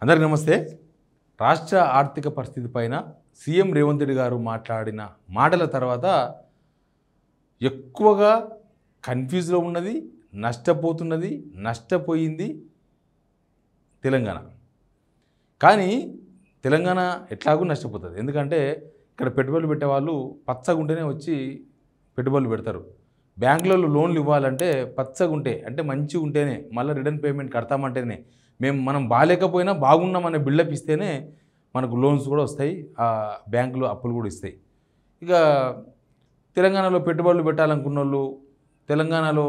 అందరికీ నమస్తే. రాష్ట్ర ఆర్థిక పరిస్థితి పైన సీఎం రేవంత్ రెడ్డి గారు మాట్లాడిన మాటల తర్వాత ఎక్కువగా కన్ఫ్యూజ్లో ఉన్నది, నష్టపోతున్నది, నష్టపోయింది తెలంగాణ. కానీ తెలంగాణ ఎట్లాగూ నష్టపోతుంది. ఎందుకంటే ఇక్కడ పెట్టుబడులు పెట్టే వాళ్ళు పచ్చగుంటేనే వచ్చి పెట్టుబడులు పెడతారు. బ్యాంకులలో లోన్లు ఇవ్వాలంటే పచ్చగుంటే అంటే మంచిగా ఉంటేనే, మళ్ళీ రిటర్న్ పేమెంట్ కడతామంటేనే, మనం బాగాలేకపోయినా బాగున్నామనే బిల్డప్ ఇస్తేనే మనకు లోన్స్ కూడా వస్తాయి, బ్యాంకులు అప్పులు కూడా ఇస్తాయి. ఇక తెలంగాణలో పెట్టుబడులు పెట్టాలనుకున్న వాళ్ళు, తెలంగాణలో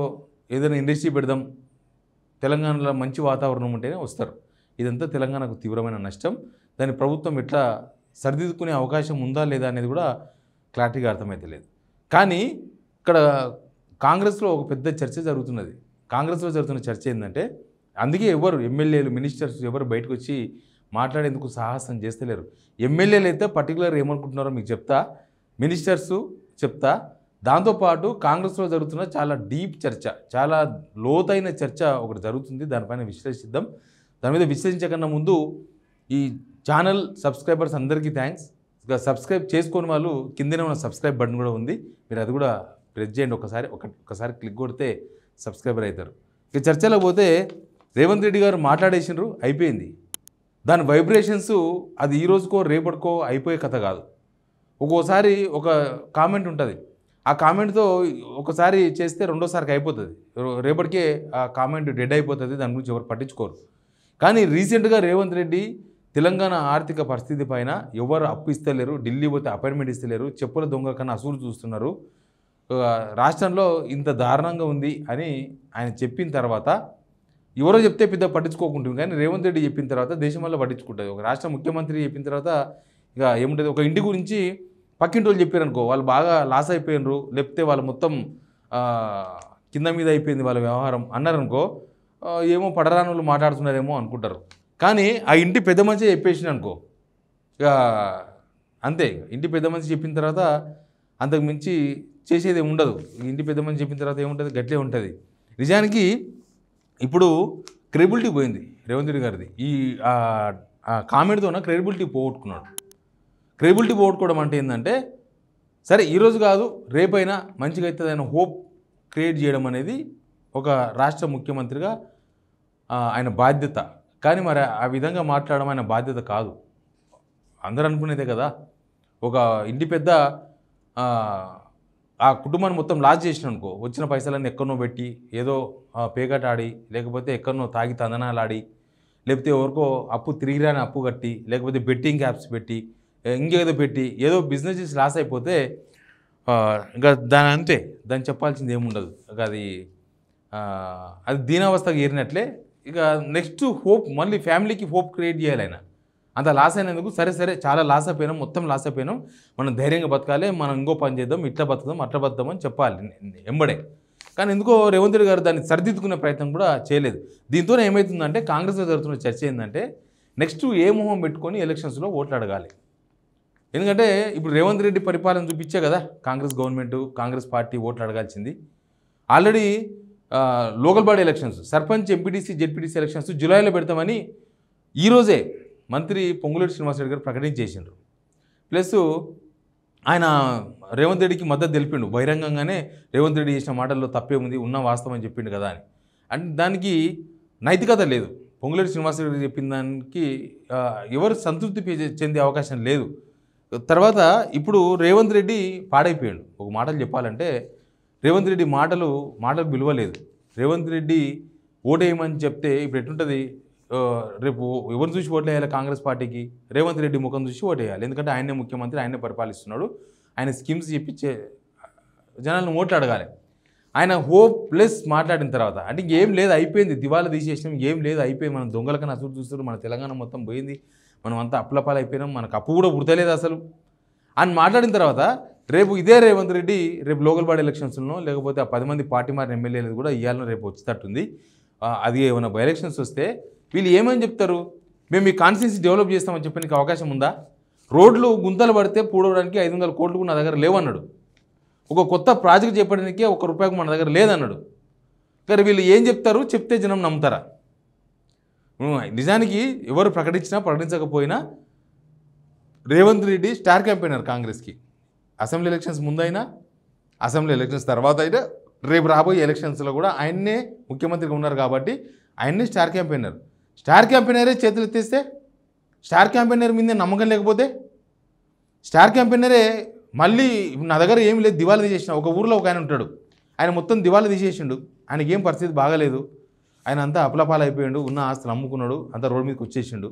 ఏదైనా ఇండస్ట్రీ పెడదాం, తెలంగాణలో మంచి వాతావరణం ఉంటేనే వస్తారు. ఇదంతా తెలంగాణకు తీవ్రమైన నష్టం. దాన్ని ప్రభుత్వం ఎట్లా సరిదిద్దుకునే అవకాశం ఉందా లేదా అనేది కూడా క్లారిటీగా అర్థమైతే లేదు. కానీ ఇక్కడ కాంగ్రెస్లో ఒక పెద్ద చర్చ జరుగుతున్నది. కాంగ్రెస్లో జరుగుతున్న చర్చ ఏంటంటే, అందుకే ఎవరు ఎమ్మెల్యేలు, మినిస్టర్స్ ఎవరు బయటకు వచ్చి మాట్లాడేందుకు సాహసం చేస్తలేరు. ఎమ్మెల్యేలు అయితే పర్టికులర్ ఏమనుకుంటున్నారో మీకు చెప్తా, మినిస్టర్స్ చెప్తా. దాంతోపాటు కాంగ్రెస్లో జరుగుతున్న చాలా డీప్ చర్చ, చాలా లోతైన చర్చ ఒకటి జరుగుతుంది. దానిపైన విశ్లేషిద్దాం. దాని మీద విశ్లేషించకన్నా ముందు ఈ ఛానల్ సబ్స్క్రైబర్స్ అందరికీ థ్యాంక్స్. ఇక సబ్స్క్రైబ్ చేసుకోని వాళ్ళు కిందనే ఉన్న సబ్స్క్రైబ్ బటన్ కూడా ఉంది, మీరు అది కూడా ప్రెస్ చేయండి. ఒకసారి క్లిక్ కొడితే సబ్స్క్రైబర్ అవుతారు. ఇక చర్చలో పోతే రేవంత్ రెడ్డి గారు మాట్లాడేసినారు, అయిపోయింది. దాని వైబ్రేషన్స్ అది ఈ రోజుకో రేపటికో అయిపోయే కథ కాదు. ఒక్కోసారి ఒక కామెంట్ ఉంటుంది, ఆ కామెంట్తో ఒకసారి చేస్తే రెండోసారికి అయిపోతుంది, రేపటికే ఆ కామెంట్ డెడ్ అయిపోతుంది, దాని గురించి ఎవరు పట్టించుకోరు. కానీ రీసెంట్గా రేవంత్ రెడ్డి తెలంగాణ ఆర్థిక పరిస్థితి పైన ఎవరు అప్పు ఇస్తలేరు, ఢిల్లీ పోతే అపాయింట్మెంట్ ఇస్తలేరు, చెప్పుల దొంగ కన్నా అసూరు చూస్తున్నారు, రాష్ట్రంలో ఇంత దారుణంగా ఉంది అని ఆయన చెప్పిన తర్వాత ఎవరో చెప్తే పెద్ద పట్టించుకోకుంటుంది. కానీ రేవంత్ రెడ్డి చెప్పిన తర్వాత దేశం వల్ల పట్టించుకుంటుంది. ఒక రాష్ట్ర ముఖ్యమంత్రి చెప్పిన తర్వాత ఇక ఏముంటుంది, ఒక ఇంటి గురించి పక్కింటి వాళ్ళు చెప్పారనుకో, వాళ్ళు బాగా లాస్ అయిపోయినరు, లేకపోతే వాళ్ళు మొత్తం కింద మీద అయిపోయింది వాళ్ళ వ్యవహారం అన్నారనుకో, ఏమో పడరాని వాళ్ళు మాట్లాడుతున్నారేమో అనుకుంటారు. కానీ ఆ ఇంటి పెద్ద మనిషి చెప్పేసిన అనుకో, ఇక అంతే. ఇంటి పెద్ద మనిషి చెప్పిన తర్వాత అంతకు మించి చేసేది ఏమి ఉండదు. ఇంటి పెద్ద మనిషి చెప్పిన తర్వాత ఏముంటుంది, గట్లే ఉంటుంది. నిజానికి ఇప్పుడు క్రెడిబిలిటీ పోయింది రేవంత్ రెడ్డి గారిది. ఈ కామెంట్తోన క్రెడిబిలిటీ పోగొట్టుకున్నాడు. క్రెడిబిలిటీ పోగొట్టుకోవడం అంటే ఏంటంటే, సరే ఈరోజు కాదు రేపైనా మంచిగా అవుతుంది ఆయన హోప్ క్రియేట్ చేయడం అనేది ఒక రాష్ట్ర ముఖ్యమంత్రిగా ఆయన బాధ్యత. కానీ మరి ఆ విధంగా మాట్లాడడం ఆయన బాధ్యత కాదు. అందరూ అనుకునేదే కదా, ఒక ఇంటి పెద్ద ఆ కుటుంబాన్ని మొత్తం లాస్ చేసిన అనుకో, వచ్చిన పైసలన్నీ ఎక్కడనో పెట్టి ఏదో పేకట ఆడి, లేకపోతే ఎక్కడనో తాగి తందనాలు ఆడి, లేకపోతే ఎవరికో అప్పు తిరిగిరాని అప్పు కట్టి, లేకపోతే బెట్టింగ్ యాప్స్ పెట్టి, ఇంకేదో పెట్టి ఏదో బిజినెస్ చేసి లాస్ అయిపోతే ఇంకా దాని అంతే, దాన్ని చెప్పాల్సింది ఏముండదు. ఇక అది దీనావస్థకు ఏరినట్లే. ఇక నెక్స్ట్ హోప్, మళ్ళీ ఫ్యామిలీకి హోప్ క్రియేట్ చేయాలి ఆయన. అంత లాస్ అయినందుకు సరే చాలా లాస్ అయిపోయినాం, మొత్తం లాస్ అయిపోయినాం, మనం ధైర్యంగా బతకాలి, మనం ఇంకో పని చేద్దాం, ఇట్లా బతుకుదాం అట్లా బతుకుదాం అని చెప్పాలి ఎంబడే. కానీ ఎందుకో రేవంత్ రెడ్డి గారు దాన్ని సరిదిద్దుకునే ప్రయత్నం కూడా చేయలేదు. దీంతో ఏమవుతుందంటే, కాంగ్రెస్లో జరుగుతున్న చర్చ ఏంటంటే, నెక్స్ట్ ఏ మొహం పెట్టుకొని ఎలక్షన్స్లో ఓట్లు అడగాలి. ఎందుకంటే ఇప్పుడు రేవంత్ రెడ్డి పరిపాలన చూపించే కదా కాంగ్రెస్ గవర్నమెంట్, కాంగ్రెస్ పార్టీ ఓట్లు అడగాల్సింది. Already local body elections, sarpanch, MPTC, ZPTC elections జూలైలో పెడతామని ఈరోజే మంత్రి పొంగులేటి శ్రీనివాసరెడ్డి గారు ప్రకటించేసిండ్రు. ప్లస్ ఆయన రేవంత్ రెడ్డికి మద్దతు తెలిపిండు బహిరంగంగానే. రేవంత్ రెడ్డి చేసిన మాటల్లో తప్పే ఉంది, ఉన్న వాస్తవం అని చెప్పిండు కదా అని. అంటే దానికి నైతికత లేదు. పొంగులేటి శ్రీనివాసరెడ్డి చెప్పిన దానికి ఎవరు సంతృప్తి చెందే అవకాశం లేదు. తర్వాత ఇప్పుడు రేవంత్ రెడ్డి పాడైపోయాడు. ఒక మాటలు చెప్పాలంటే, రేవంత్ రెడ్డి మాటలకు విలువ లేదు. రేవంత్ రెడ్డి ఓటేయమని చెప్తే ఇప్పుడు ఎట్లుంటుంది, రేపు ఎవరు చూసి ఓట్లు వేయాలి కాంగ్రెస్ పార్టీకి, రేవంత్ రెడ్డి ముఖం చూసి ఓటు వేయాలి. ఎందుకంటే ఆయనే ముఖ్యమంత్రి, ఆయనే పరిపాలిస్తున్నాడు, ఆయన స్కీమ్స్ చెప్పించే జనాలను ఓట్లు అడగాలి. ఆయన హోప్ ప్లస్ మాట్లాడిన తర్వాత అంటే ఇంకేం లేదు, అయిపోయింది, దివాలా తీసేసినాం, ఏం లేదు, అయిపోయింది, మనం దొంగలకన్నా అసలు చూస్తారు, మన తెలంగాణ మొత్తం పోయింది, మనం అంతా అప్పులపాలు అయిపోయినాం, మనకు అప్పు కూడా పుడతలేదు అసలు అని మాట్లాడిన తర్వాత, రేపు ఇదే రేవంత్ రెడ్డి రేపు లోకల్ బాడీ ఎలక్షన్స్లో, లేకపోతే ఆ 10 మంది పార్టీ మారిన ఎమ్మెల్యేలు కూడా ఇవ్వాలని రేపు వచ్చేటట్టుంది. అది ఏమైనా బై ఎలక్షన్స్ వస్తే వీళ్ళు ఏమని చెప్తారు, మేము మీ కాన్స్టిట్యున్సీ డెవలప్ చేస్తామని చెప్పడానికి అవకాశం ఉందా? రోడ్లు గుంతలు పడితే పూడవడానికి 500 కోట్లు నా దగ్గర లేవన్నాడు. ఒక కొత్త ప్రాజెక్ట్ చేపట్టడానికి ₹1 మన దగ్గర లేదన్నాడు. కానీ వీళ్ళు ఏం చెప్తారు, చెప్తే జనం నమ్ముతారా? నిజానికి ఎవరు ప్రకటించినా ప్రకటించకపోయినా రేవంత్ రెడ్డి స్టార్ క్యాంపెయినర్ కాంగ్రెస్కి. అసెంబ్లీ ఎలక్షన్స్ ముందైనా, అసెంబ్లీ ఎలక్షన్స్ తర్వాత అయినా, రేపు రాబోయే ఎలక్షన్స్లో కూడా ఆయన్నే ముఖ్యమంత్రిగా ఉన్నారు కాబట్టి ఆయన్నే స్టార్ క్యాంపెయినర్. స్టార్ క్యాంపెయినరే చేతులు ఎత్తేస్తే, స్టార్ క్యాంపెయినర్ మీద నమ్మకం లేకపోతే, స్టార్ క్యాంపెయినరే మళ్ళీ నా దగ్గర ఏమి లేదు దివాలా తీసేసిన. ఒక ఊరిలో ఒక ఆయన ఉంటాడు, ఆయన మొత్తం దివాలా తీసేసిండు, ఆయనకి ఏం పరిస్థితి బాగాలేదు, ఆయన అంతా అప్లపాలు అయిపోయాడు, ఉన్న ఆస్తులు అమ్ముకున్నాడు, అంతా రోడ్డు మీదకి వచ్చేసిండు.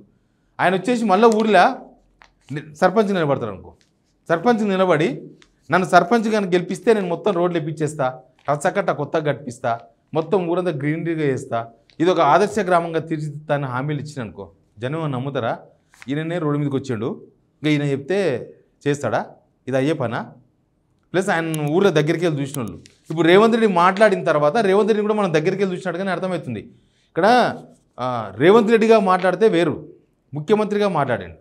ఆయన వచ్చేసి మళ్ళీ ఊరిలో సర్పంచ్ నిలబడతాడు అనుకో. సర్పంచ్ నిలబడి నన్ను సర్పంచ్ కనుక గెలిపిస్తే నేను మొత్తం రోడ్లు ఇప్పించేస్తా, రచ్చకట్ట కొత్తగా కట్టిస్తా, మొత్తం ఊరంతా గ్రీనరీగా చేస్తా, ఇది ఒక ఆదర్శ గ్రామంగా తీర్చిదిద్దాన్ని హామీలు ఇచ్చిన అనుకో, జనం నమ్ముతారా? ఈయననే రోడ్డు మీదకి వచ్చాడు, ఇంకా ఈయన చెప్తే చేస్తాడా? ఇది అయ్యే పనా? ప్లస్ ఆయన ఊళ్ళో దగ్గరికి వెళ్ళి చూసిన వాళ్ళు. ఇప్పుడు రేవంత్ రెడ్డి మాట్లాడిన తర్వాత రేవంత్ రెడ్డి కూడా మనం దగ్గరికి వెళ్ళి చూసినట్టుగానే అర్థమవుతుంది. ఇక్కడ రేవంత్ రెడ్డిగా మాట్లాడితే వేరు, ముఖ్యమంత్రిగా మాట్లాడాడు,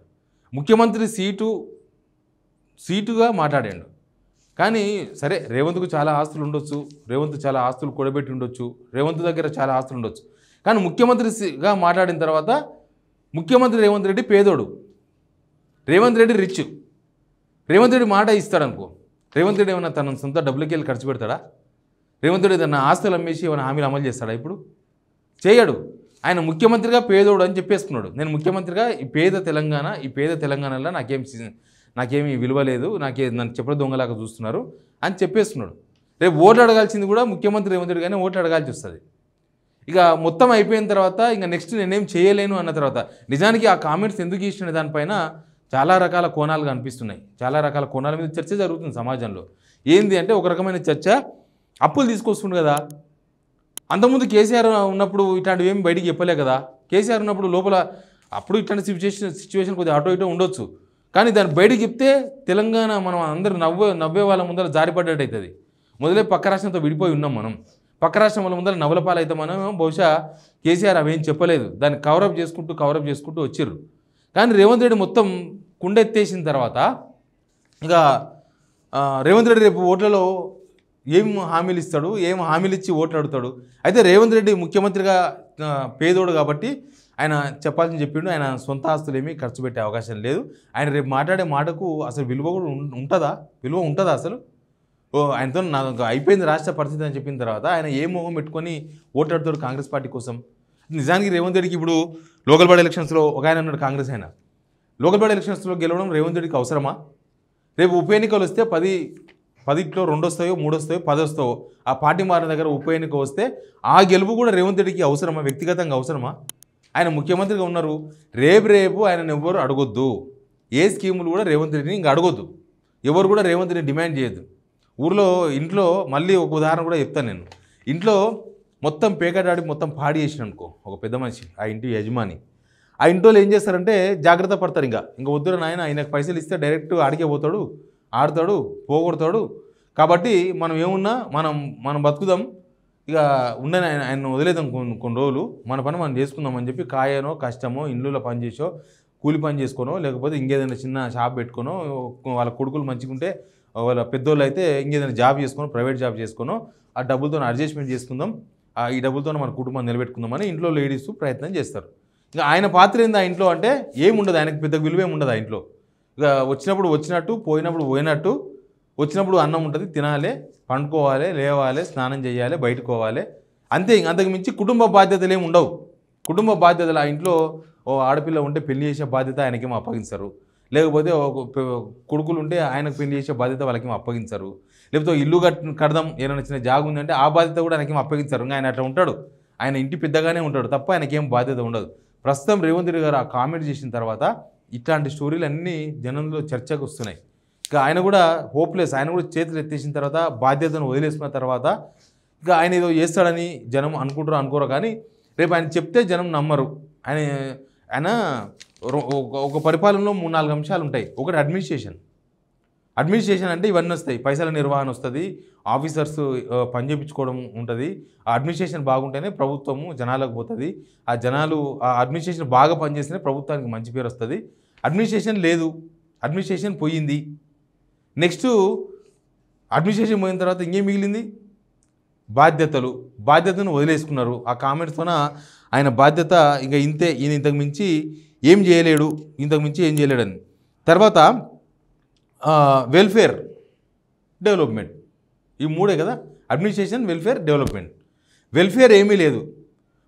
ముఖ్యమంత్రి సీటుగా మాట్లాడాడు. కానీ సరే, రేవంత్కు చాలా ఆస్తులు ఉండొచ్చు, రేవంత్ చాలా ఆస్తులు కూడబెట్టి ఉండొచ్చు, రేవంత్ దగ్గర చాలా ఆస్తులు ఉండొచ్చు. కానీ ముఖ్యమంత్రిగా మాట్లాడిన తర్వాత ముఖ్యమంత్రి రేవంత్ రెడ్డి పేదోడు, రేవంత్ రెడ్డి రిచ్. రేవంత్ రెడ్డి మాట ఇస్తాడనుకో, రేవంత్ రెడ్డి ఏమైనా తన సొంత డబ్బులకి వెళ్ళి ఖర్చు పెడతాడా? రేవంత్ రెడ్డి తన ఆస్తులు అమ్మేసి ఏమైనా హామీలు అమలు చేస్తాడా? ఇప్పుడు చేయడు. ఆయన ముఖ్యమంత్రిగా పేదోడు అని చెప్పేసుకున్నాడు. నేను ముఖ్యమంత్రిగా ఈ పేద తెలంగాణలో నాకేమీ విలువ లేదు, నన్ను చెప్పడం దొంగలాగా చూస్తున్నారు అని చెప్పేస్తున్నాడు. రేపు ఓట్లు అడగాల్సింది కూడా ముఖ్యమంత్రి రేవంత్ రెడ్డి కానీ ఓట్లు అడగాల్సి వస్తుంది. ఇక మొత్తం అయిపోయిన తర్వాత ఇంకా నెక్స్ట్ నేనేం చేయలేను అన్న తర్వాత నిజానికి ఆ కామెంట్స్ ఎందుకు ఇచ్చిన దానిపైన చాలా రకాల కోణాలుగా అనిపిస్తున్నాయి. చాలా రకాల కోణాల మీద చర్చ జరుగుతుంది సమాజంలో. ఏంది అంటే ఒక రకమైన చర్చ, అప్పులు తీసుకొస్తుండు కదా, అంతకుముందు కేసీఆర్ ఉన్నప్పుడు ఇట్లాంటివి ఏమి బయటికి చెప్పలే కదా. కేసీఆర్ ఉన్నప్పుడు లోపల అప్పుడు ఇట్లాంటి సిచ్యువేషన్ కొద్దిగా అటో ఇటో ఉండొచ్చు, కానీ దాన్ని బయటికి చెప్తే తెలంగాణ మనం అందరూ నవ్వే వాళ్ళ ముందర జారిపడ్డట్టు అవుతుంది. మొదలే పక్క రాష్ట్రంతో విడిపోయి ఉన్నాం మనం, పక్క రాష్ట్రం వాళ్ళ ముందర నవ్వుల పాలైతే మనం బహుశా కేసీఆర్ అవేం చెప్పలేదు, దాన్ని కవరప్ చేసుకుంటూ వచ్చిర్రు. కానీ రేవంత్ రెడ్డి మొత్తం కుండెత్తేసిన తర్వాత ఇక రేవంత్ రెడ్డి రేపు ఓట్లలో ఏం హామీలు ఇస్తాడు, ఏం హామీలు ఇచ్చి ఓట్లు అడుగుతాడు. అయితే రేవంత్ రెడ్డి ముఖ్యమంత్రిగా పేదోడు కాబట్టి ఆయన చెప్పాల్సింది చెప్పిండు. ఆయన సొంత ఆస్తులు ఏమీ ఖర్చు పెట్టే అవకాశం లేదు. ఆయన రేపు మాట్లాడే మాటకు అసలు విలువ కూడా ఉంటుందా అసలు? ఆయనతో నాకు అయిపోయింది రాష్ట్ర పరిస్థితి అని చెప్పిన తర్వాత ఆయన ఏ మొహం పెట్టుకొని ఓట్లాడుతాడు కాంగ్రెస్ పార్టీ కోసం? నిజానికి రేవంత్ రెడ్డికి ఇప్పుడు లోకల్ బాడీ ఎలక్షన్స్లో ఒక ఆయన ఉన్నాడు, కాంగ్రెస్ ఆయన. లోకల్ బాడీ ఎలక్షన్స్లో గెలవడం రేవంత్ రెడ్డికి అవసరమా? రేపు ఉప ఎన్నికలు వస్తే 10లో 2 వస్తాయో 3 వస్తాయో 10 వస్తాయో, ఆ పార్టీ మారిన దగ్గర ఉప ఎన్నిక వస్తే ఆ గెలుపు కూడా రేవంత్ రెడ్డికి అవసరమా? వ్యక్తిగతంగా అవసరమా? ఆయన ముఖ్యమంత్రిగా ఉన్నారు. రేపు ఆయనను ఎవ్వరు అడగొద్దు, ఏ స్కీములు కూడా రేవంత్ రెడ్డిని ఇంకా అడగొద్దు, ఎవరు కూడా రేవంత్ రెడ్డి డిమాండ్ చేయొద్దు. ఇంట్లో మళ్ళీ ఒక ఉదాహరణ కూడా చెప్తాను నేను. ఇంట్లో మొత్తం పేకటాడి మొత్తం పాడి చేసిన అనుకో ఒక పెద్ద మనిషి, ఆ ఇంటి యజమాని, ఆ ఇంట్లో ఏం చేస్తారంటే జాగ్రత్త పడతారు. ఇంకా వద్దురా నాయన, ఆయనకు పైసలు ఇస్తే డైరెక్ట్ ఆడికే పోతాడు, ఆడతాడు, పోగొడతాడు, కాబట్టి మనం ఏమున్నా మనం బతుకుదాం, ఇక ఉండని ఆయన వదిలేదాం కొన్ని రోజులు, మన పని మనం చేసుకుందాం అని చెప్పి కాయనో కష్టమో ఇండ్లలో పని చేసో కూలి పని చేసుకోనో లేకపోతే ఇంకేదైనా చిన్న షాప్ పెట్టుకోనో, వాళ్ళ కొడుకులు మంచిగుంటే వాళ్ళ పెద్దోళ్ళు అయితే ఇంకేదైనా జాబ్ చేసుకోనో ప్రైవేట్ జాబ్ చేసుకోనో ఆ డబ్బులతో అడ్జస్ట్మెంట్ చేసుకుందాం, ఈ డబ్బులతో మన కుటుంబాన్ని నిలబెట్టుకుందామని ఇంట్లో లేడీస్ ప్రయత్నం చేస్తారు. ఇక ఆయన పాత్ర ఏంది ఆ ఇంట్లో అంటే ఏముండదు, ఆయనకు పెద్ద విలువేం ఉండదు ఆ ఇంట్లో. ఇక వచ్చినప్పుడు వచ్చినట్టు, పోయినప్పుడు పోయినట్టు, వచ్చినప్పుడు అన్నం ఉంటుంది తినాలి, పండుకోవాలి, లేవాలి, స్నానం చేయాలి, బయటకు పోవాలి, అంతే. అంతకు మించి కుటుంబ బాధ్యతలు ఏమి ఉండవు. కుటుంబ బాధ్యతలు ఆ ఇంట్లో ఓ ఆడపిల్ల ఉంటే పెళ్లి చేసే బాధ్యత ఆయనకేమో అప్పగించరు, లేకపోతే కొడుకులు ఉంటే ఆయనకు పెళ్లి చేసే బాధ్యత వాళ్ళకేమో అప్పగించరు, లేకపోతే ఇల్లు కడదాం ఏమైనా చిన్న జాగు ఉందంటే ఆ బాధ్యత కూడా ఆయనకేమో అప్పగించరు. ఇంకా ఆయన అట్లా ఉంటాడు, ఆయన ఇంటి పెద్దగానే ఉంటాడు తప్ప ఆయనకేం బాధ్యత ఉండదు. ప్రస్తుతం రేవంత్ రెడ్డి గారు ఆ కామెంట్ చేసిన తర్వాత ఇట్లాంటి స్టోరీలు అన్నీ జనంలో చర్చకు వస్తున్నాయి. ఇక ఆయన కూడా హోప్లెస్, ఆయన కూడా చేతులు ఎత్తేసిన తర్వాత బాధ్యతను వదిలేసుకున్న తర్వాత ఇక ఆయన ఏదో చేస్తాడని జనం అనుకోరో కానీ రేపు ఆయన చెప్తే జనం నమ్మరు. ఆయన ఒక పరిపాలనలో 3-4 అంశాలు ఉంటాయి. ఒకటి అడ్మినిస్ట్రేషన్ అంటే ఇవన్నీ వస్తాయి, పైసల నిర్వహణ వస్తుంది, ఆఫీసర్స్ పని చేయించుకోవడం ఉంటుంది. ఆ అడ్మినిస్ట్రేషన్ బాగుంటేనే ప్రభుత్వము జనాలకు పోతుంది, ఆ జనాలు ఆ అడ్మినిస్ట్రేషన్ బాగా పనిచేస్తేనే ప్రభుత్వానికి మంచి పేరు వస్తుంది. అడ్మినిస్ట్రేషన్ లేదు, అడ్మినిస్ట్రేషన్ పోయింది. నెక్స్ట్ అడ్మినిస్ట్రేషన్ పోయిన తర్వాత ఇంకేం మిగిలింది? బాధ్యతను వదిలేసుకున్నారు. ఆ కామెంట్స్తోన ఆయన బాధ్యత ఇంకా ఇంతే, ఈయన ఇంతకు మించి ఏం చేయలేడు, ఇంతకు మించి ఏం చేయలేడని. తర్వాత వెల్ఫేర్ డెవలప్మెంట్, ఈ మూడే కదా, అడ్మినిస్ట్రేషన్, వెల్ఫేర్, డెవలప్మెంట్. వెల్ఫేర్ ఏమీ లేదు.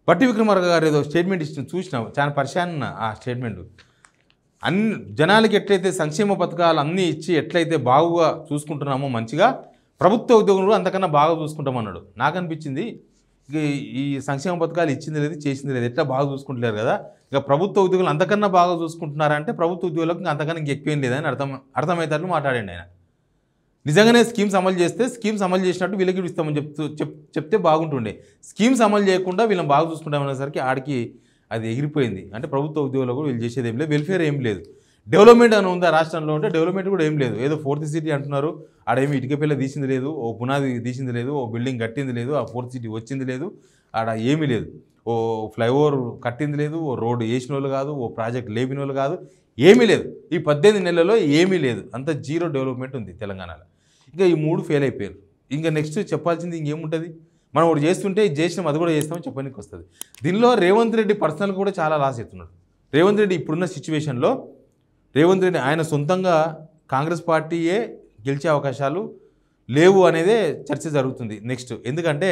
పట్టి విక్రమార్క గారు ఏదో స్టేట్మెంట్ ఇచ్చిన చూసినాం, చాలా పరిశాన్ ఆ స్టేట్మెంట్. అన్ని జనాలకి ఎట్లయితే సంక్షేమ పథకాలు అన్నీ ఇచ్చి ఎట్లయితే బాగుగా చూసుకుంటున్నామో మంచిగా, ప్రభుత్వ ఉద్యోగులు అంతకన్నా బాగా చూసుకుంటామన్నాడు. నాకు అనిపించింది ఇక ఈ సంక్షేమ పథకాలు ఇచ్చింది లేదు, చేసింది లేదు, ఎట్లా బాగా చూసుకుంటలేరు కదా, ఇక ప్రభుత్వ ఉద్యోగులు అంతకన్నా బాగా చూసుకుంటున్నారంటే ప్రభుత్వ ఉద్యోగులకు అంతకన్నా ఇంకెక్కువేం లేదని అర్థమయ్యేటట్లు మాట్లాడండి ఆయన. నిజంగానే స్కీమ్స్ అమలు చేస్తే స్కీమ్స్ అమలు చేసినట్టు వీళ్ళకి ఇస్తామని చెప్తే బాగుంటుండే. స్కీమ్స్ అమలు చేయకుండా వీళ్ళని బాగా చూసుకుంటామనేసరికి ఆడికి అది ఎగిరిపోయింది. అంటే ప్రభుత్వ ఉద్యోగులు కూడా వీళ్ళు చేసేది ఏం లేదు, వెల్ఫేర్ ఏం లేదు. డెవలప్మెంట్ అని ఉందా రాష్ట్రంలో అంటే డెవలప్మెంట్ కూడా ఏం లేదు. ఏదో 4th సిటీ అంటున్నారు, ఆడేమి ఇటుక పిల్ల తీసింది లేదు, ఓ పునాది తీసింది లేదు, ఓ బిల్డింగ్ కట్టింది లేదు, ఆ 4th సిటీ వచ్చింది లేదు, ఆడ ఏమీ లేదు. ఓ ఫ్లైఓవర్ కట్టింది లేదు, ఓ రోడ్డు వేసిన వాళ్ళు కాదు, ఓ ప్రాజెక్ట్ లేపిన వాళ్ళు కాదు, ఏమీ లేదు. ఈ 18 నెలల్లో ఏమీ లేదు, అంత జీరో డెవలప్మెంట్ ఉంది తెలంగాణలో. ఇక ఈ 3 ఫెయిల్ అయిపోయారు. ఇంకా నెక్స్ట్ చెప్పాల్సింది ఇంకేముంటుంది, మనం ఒకటి చేస్తుంటే ఇది చేసినాం అది కూడా చేస్తామని చెప్పడానికి వస్తుంది. దీనిలో రేవంత్ రెడ్డి పర్సనల్ కూడా చాలా లాస్ అవుతున్నాడు. రేవంత్ రెడ్డి ఇప్పుడున్న సిచ్యువేషన్లో రేవంత్ రెడ్డి ఆయన సొంతంగా కాంగ్రెస్ పార్టీయే గెలిచే అవకాశాలు లేవు అనేదే చర్చ జరుగుతుంది నెక్స్ట్. ఎందుకంటే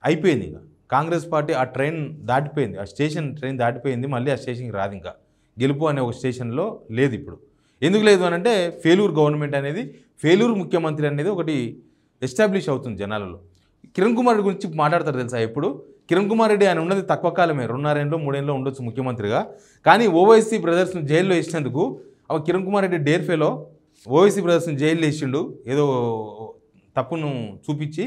అయిపోయింది, ఇక కాంగ్రెస్ పార్టీ ఆ ట్రైన్ దాటిపోయింది, ఆ ట్రైన్ దాటిపోయింది, మళ్ళీ ఆ స్టేషన్కి రాదు. ఇంకా గెలుపు అనే ఒక స్టేషన్లో లేదు ఇప్పుడు. ఎందుకు లేదు అని అంటే ఫెయిల్యూర్ గవర్నమెంట్ అనేది, ఫెయిల్యూర్ ముఖ్యమంత్రి అనేది ఒకటి ఎస్టాబ్లిష్ అవుతుంది జనాలలో. కిరణ్ కుమార్ రెడ్డి గురించి మాట్లాడతారు తెలుసా ఎప్పుడు. కిరణ్ కుమార్ రెడ్డి ఆయన ఉన్నది తక్కువ కాలమే, 2.5 ఏళ్ళు 3 ఏళ్ళు ఉండొచ్చు ముఖ్యమంత్రిగా. కానీ ఓవైసీ బ్రదర్స్ని జైల్లో వేసినందుకు కిరణ్ కుమార్ రెడ్డి డేర్ ఫెలో ఓవైసీ బ్రదర్స్ని జైల్లో వేసిండు ఏదో తప్పును చూపించి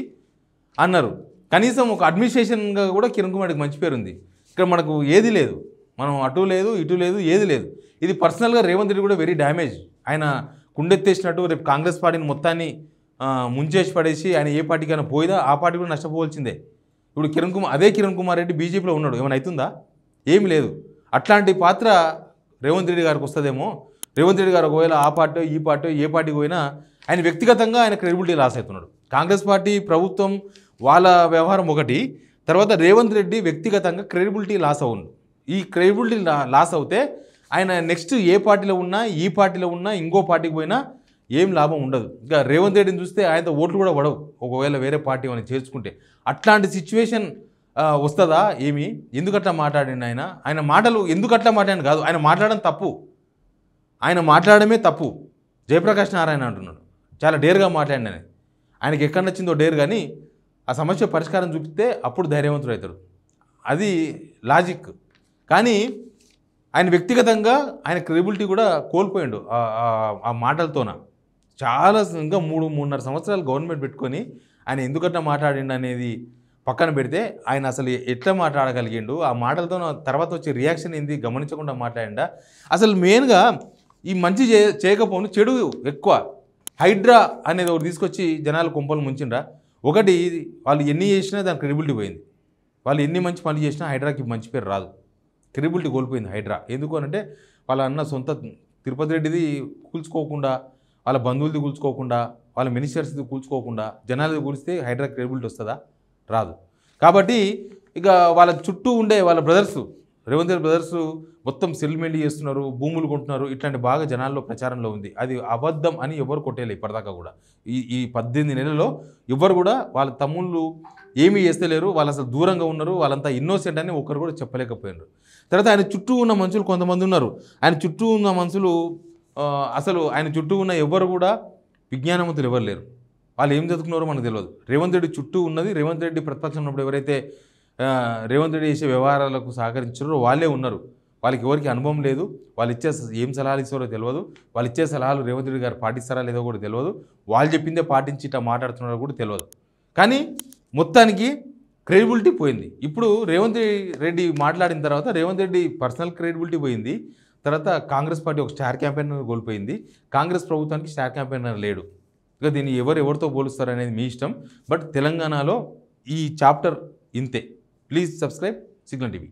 అన్నారు. కనీసం ఒక అడ్మినిస్ట్రేషన్గా కూడా కిరణ్ కుమార్ రెడ్డికి మంచి పేరు ఉంది. ఇక్కడ మనకు ఏది లేదు, మనం అటు లేదు ఇటు లేదు ఏది లేదు. ఇది పర్సనల్గా రేవంత్ రెడ్డి కూడా వెరీ డ్యామేజ్. ఆయన కుండెత్తేసినట్టు రేపు కాంగ్రెస్ పార్టీని మొత్తాన్ని ముంచేసి పడేసి ఆయన ఏ పార్టీకైనా పోయినా ఆ పార్టీ కూడా నష్టపోవాల్సిందే. ఇప్పుడు అదే కిరణ్ కుమార్ రెడ్డి బీజేపీలో ఉన్నాడు, ఏమైనా అవుతుందా? ఏమి లేదు. అట్లాంటి పాత్ర రేవంత్ రెడ్డి గారికి వస్తుందేమో. రేవంత్ రెడ్డి గారు ఒకవేళ ఆ పార్టీ ఈ పార్టీ ఏ పార్టీకి పోయినా ఆయన వ్యక్తిగతంగా ఆయన క్రెడిబిలిటీ లాస్ అవుతున్నాడు. కాంగ్రెస్ పార్టీ ప్రభుత్వం వాళ్ళ వ్యవహారం ఒకటి, తర్వాత రేవంత్ రెడ్డి వ్యక్తిగతంగా క్రెడిబిలిటీ లాస్ అవును. ఈ క్రెడిబిలిటీ లాస్ అవుతే ఆయన నెక్స్ట్ ఏ పార్టీలో ఉన్నా, ఈ పార్టీలో ఉన్నా, ఇంకో పార్టీకి పోయినా ఏం లాభం ఉండదు. ఇంకా రేవంత్ రెడ్డిని చూస్తే ఆయనతో ఓట్లు కూడా పడవు ఒకవేళ వేరే పార్టీ అని చేర్చుకుంటే. అట్లాంటి సిచ్యువేషన్ వస్తుందా ఏమి? ఎందుకట్లా మాట్లాడండి ఆయన మాటలు ఎందుకట్లా మాట్లాడండి కాదు, ఆయన మాట్లాడడం తప్పు, ఆయన మాట్లాడమే తప్పు. జయప్రకాష్ నారాయణ అంటున్నాడు చాలా డేర్గా మాట్లాడిన ఆయనకి ఎక్కడ నచ్చిందో డేర్, కానీ ఆ సమస్య పరిష్కారం చూపిస్తే అప్పుడు ధైర్యవంతుడు అవుతాడు, అది లాజిక్. కానీ ఆయన వ్యక్తిగతంగా ఆయన క్రెడిబిలిటీ కూడా కోల్పోయాడు ఆ మాటలతోన. చాలా ఇంకా 3.5 సంవత్సరాలు గవర్నమెంట్ పెట్టుకొని ఆయన ఎందుకట్లా మాట్లాడిండు అనేది పక్కన పెడితే ఆయన అసలు ఎట్లా మాట్లాడగలిగిండు, ఆ మాటలతో తర్వాత వచ్చే రియాక్షన్ ఏంది గమనించకుండా మాట్లాడిండా. అసలు మెయిన్గా ఈ మంచి చేయకపోను చెడు ఎక్కువ. హైడ్రా అనేది ఒకటి తీసుకొచ్చి జనాలు కొంపలు ముంచిండ్రా. ఒకటి వాళ్ళు ఎన్ని చేసినా దాని క్రెడిబిలిటీ పోయింది, వాళ్ళు ఎన్ని మంచి పనులు చేసినా హైడ్రాకి మంచి పేరు రాదు, క్రెడిబిలిటీ కోల్పోయింది హైడ్రా. ఎందుకు అనంటే వాళ్ళ అన్న సొంత తిరుపతి రెడ్డిది కూల్చుకోకుండా, వాళ్ళ బంధువులది కూల్చుకోకుండా, వాళ్ళ మినిస్టర్స్ది కూల్చుకోకుండా జనాలది కూలిస్తే హైడ్రా క్రెడిబిలిటీ వస్తుందా? రాదు. కాబట్టి ఇక వాళ్ళ చుట్టూ ఉండే వాళ్ళ బ్రదర్స్, రేవంత్ రెడ్డి బ్రదర్స్ మొత్తం సెటిల్మెంట్ చేస్తున్నారు, భూములు కొంటున్నారు, ఇట్లాంటి బాగా జనాల్లో ప్రచారంలో ఉంది. అది అబద్ధం అని ఎవరు కొట్టేయాలి ఇప్పటిదాకా కూడా. ఈ 18 నెలల్లో ఎవరు కూడా వాళ్ళ తమ్ముళ్ళు ఏమీ చేస్తలేరు, వాళ్ళు అసలు దూరంగా ఉన్నారు, వాళ్ళంతా ఇన్నోసెంట్ అని ఒకరు కూడా చెప్పలేకపోయినారు. తర్వాత ఆయన చుట్టూ ఉన్న మనుషులు కొంతమంది ఉన్నారు, ఆయన చుట్టూ ఉన్న మనుషులు అసలు ఆయన చుట్టూ ఉన్న ఎవరు కూడా విజ్ఞానవంతులు ఎవరు లేరు, వాళ్ళు ఏం చదువుకున్నారో మనకు తెలియదు. రేవంత్ రెడ్డి చుట్టూ ఉన్నది, రేవంత్ రెడ్డి ప్రతిపక్షం ఉన్నప్పుడు ఎవరైతే రేవంత్ రెడ్డి చేసే వ్యవహారాలకు సహకరించారో వాళ్ళే ఉన్నారు. వాళ్ళకి ఎవరికి అనుభవం లేదు, వాళ్ళు ఇచ్చే ఏం సలహాలు ఇస్తారో తెలియదు, వాళ్ళు ఇచ్చే సలహాలు రేవంత్ రెడ్డి గారు పాటిస్తారా లేదో కూడా తెలియదు, వాళ్ళు చెప్పిందే పాటించి ఇట్లా మాట్లాడుతున్నారో కూడా తెలియదు. కానీ మొత్తానికి క్రెడిబిలిటీ పోయింది. ఇప్పుడు రేవంత్ రెడ్డి మాట్లాడిన తర్వాత రేవంత్ రెడ్డి పర్సనల్ క్రెడిబిలిటీ పోయింది. తర్వాత కాంగ్రెస్ పార్టీ ఒక స్టార్ క్యాంపెయినర్ కోల్పోయింది, కాంగ్రెస్ ప్రభుత్వానికి స్టార్ క్యాంపెయినర్ లేడు. ఇక దీన్ని ఎవరితో పోలుస్తారు అనేది మీ ఇష్టం. బట్ తెలంగాణలో ఈ చాప్టర్ ఇంతే. Please subscribe signal TV.